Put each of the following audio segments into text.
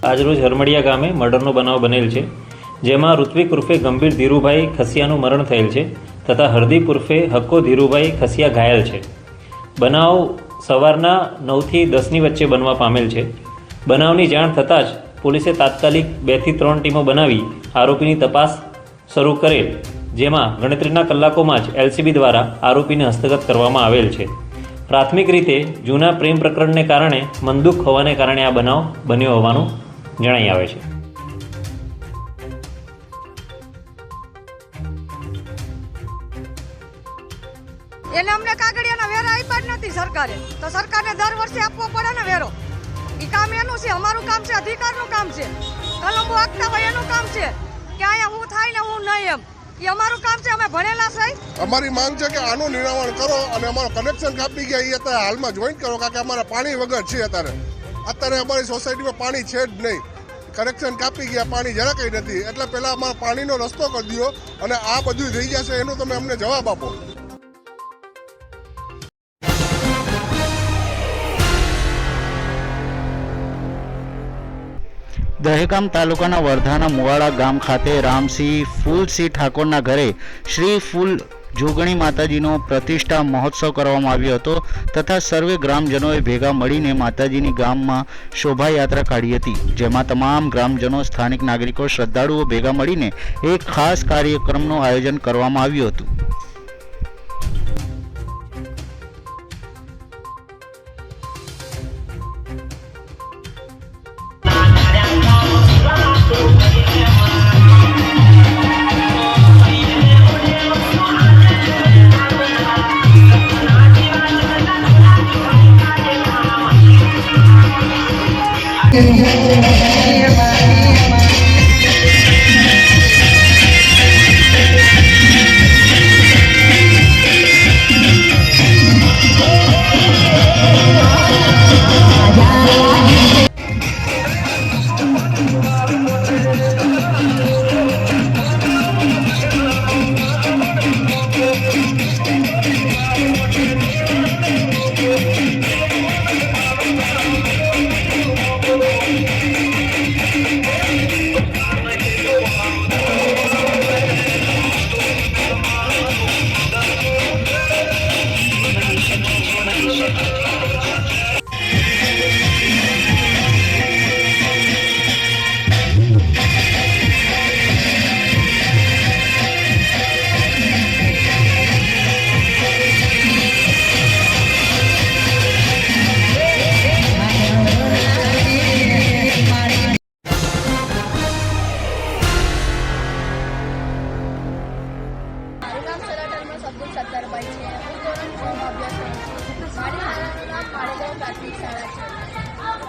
આજરોજ હરમડિયા ગામે મર્ડરનો બનાવ બનેલ છે, જેમાં ઋત્વિક ઉર્ફે ગંભીર ધીરુભાઈ ખસિયાનું મરણ થયેલ છે તથા હરદીપ ઉર્ફે હક્કો ધીરુભાઈ ખસિયા ઘાયલ છે। બનાવ સવારના 9 થી 10ની વચ્ચે બનવા પામેલ છે। બનાવની જાણ થતાં જ પોલીસે તાત્કાલિક 2 થી 3 ટીમો બનાવી આરોપીની તપાસ શરૂ કરેલ, જેમાં ગણતરીના કલાકોમાં જ એલસીબી દ્વારા આરોપીને હસ્તગત કરવામાં આવેલ છે। પ્રાથમિક રીતે જૂના પ્રેમ પ્રકરણને કારણે મનદુખ હોવાને કારણે આ બનાવ બન્યો હોવાનું જણાઈ આવે છે। એને અમને કાગળિયાના વેરા આપ્યા જ નથી સરકારે, તો સરકારને દર વર્ષે આપવો પડે ને વેરો। એ કામ એનું છે, અમારું કામ છે, અધિકારનું કામ છે। કલમો આખતા હોય એનું કામ છે કે અહીંયા હું થાય ને હું નહીં, એમ એ અમારું કામ છે। અમે ભણેલા છે। અમારી માંગ છે કે આનું નિરાકરણ કરો અને અમારો કનેક્શન કાપી ગયા એ અત્યારે હાલમાં જોઈન્ટ કરો, કારણ કે અમારા પાણી વગર છે। અત્યારે અમારી સોસાયટીમાં પાણી છે જ નહીં, કનેક્શન કાપી ગયા, પાણી જરા કંઈ નથી। એટલે પહેલાં અમારા પાણીનો રસ્તો કરી દો અને આ બધું થઈ જશે એનો તમે અમને જવાબ આપો। દહેગામ તાલુકાના વર્ધાના મુવાડા ગામ ખાતે રામસિંહ ફૂલસિંહ ઠાકોરના ઘરે શ્રી ફૂલ જોગણી માતાજીનો પ્રતિષ્ઠા મહોત્સવ કરવામાં આવ્યો હતો તથા સર્વે ગ્રામજનોએ ભેગા મળીને માતાજીની ગામમાં શોભાયાત્રા કાઢી હતી, જેમાં તમામ ગ્રામજનો, સ્થાનિક નાગરિકો, શ્રદ્ધાળુઓ ભેગા મળીને એક ખાસ કાર્યક્રમનું આયોજન કરવામાં આવ્યું હતું।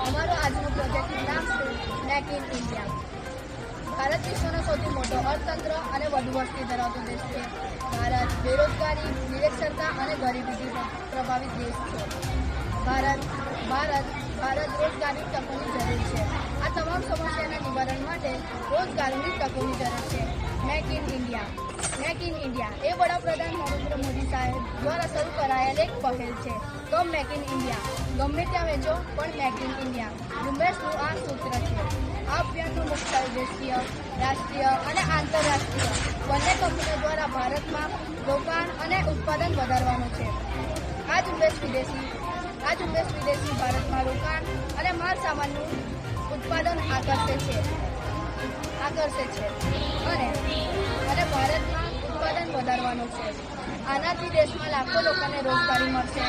અમારો આજનો પ્રોજેક્ટનું નામ છે મેક ઇન ઇન્ડિયા। ભારત વિશ્વનો સૌથી મોટો અર્થતંત્ર અને વધુ વસ્તી ધરાવતો દેશ છે। ભારત બેરોજગારી, નિરક્ષરતા અને ગરીબીથી પ્રભાવિત દેશ છે। ભારત રોજગારની તકોની જરૂર છે। આ તમામ સમસ્યાના નિવારણ માટે રોજગારની તકોની જરૂર છે। મેક ઇન ઇન્ડિયા એ વડાપ્રધાન નરેન્દ્ર મોદી સાહેબ દ્વારા શરૂ કરાયેલ એક પહેલ છે। તો મેક ઇન ઇન્ડિયા, ગમે ત્યાં વેચો પણ મેક ઇન ઇન્ડિયા ઝુંબેશનું આ સૂત્ર છે। આ અભિયાનનું મુખ્ય દેશીય, રાષ્ટ્રીય અને આંતરરાષ્ટ્રીય બંને કંપનીઓ દ્વારા ભારતમાં રોકાણ અને ઉત્પાદન વધારવાનું છે। આ ઝુંબેશ વિદેશી ભારતમાં રોકાણ અને માલ સામાનનું ઉત્પાદન આકર્ષે છે અને ભારતમાં ઉત્પાદન વધારવાનું છે। આનાથી દેશમાં લાખો લોકોને રોજગારી મળશે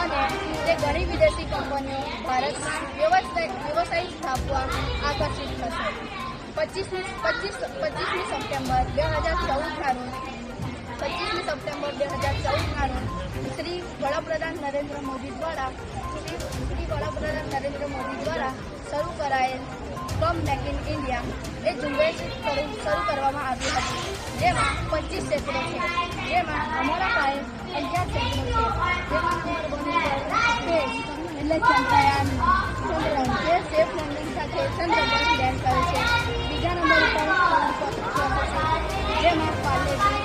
અને તે ઘણી વિદેશી કંપનીઓ ભારતમાં વ્યવસાય સ્થાપવા આકર્ષિત થશે। 25મી સપ્ટેમ્બર 2014ના રોજ શ્રી વડાપ્રધાન નરેન્દ્ર મોદી દ્વારા શરૂ કરાયેલ કમ મેક ઇન ઇન્ડિયા એ ઝુંબેશ શરૂ કરવામાં આવી હતી, જેમાં 25 ક્ષેત્રો છે, જેમાં અમારા પાસે 11 ક્ષેત્રો છે, જેમાં ચંદ્રયાન જે સેફ લેન્ડિંગ સાથે ચંદ્ર પર લેન્ડ કરે છે। બીજા નંબર પર જેમાં પાર્લેજી,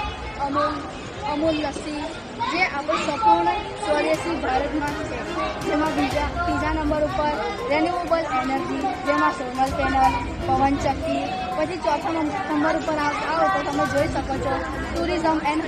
અમૂલ લસ્સી જે આપણું સંપૂર્ણ સ્વદેશી દેશી ભારતમાં છે, જેમાં ત્રીજા નંબર ઉપર રેન્યુએબલ એનર્જી, જેમાં સોલર પેનલ, પવન ચક્કી. પછી ચોથા નંબર ઉપર આવો તો તમે જોઈ શકો છો ટુરિઝમ એન્ડ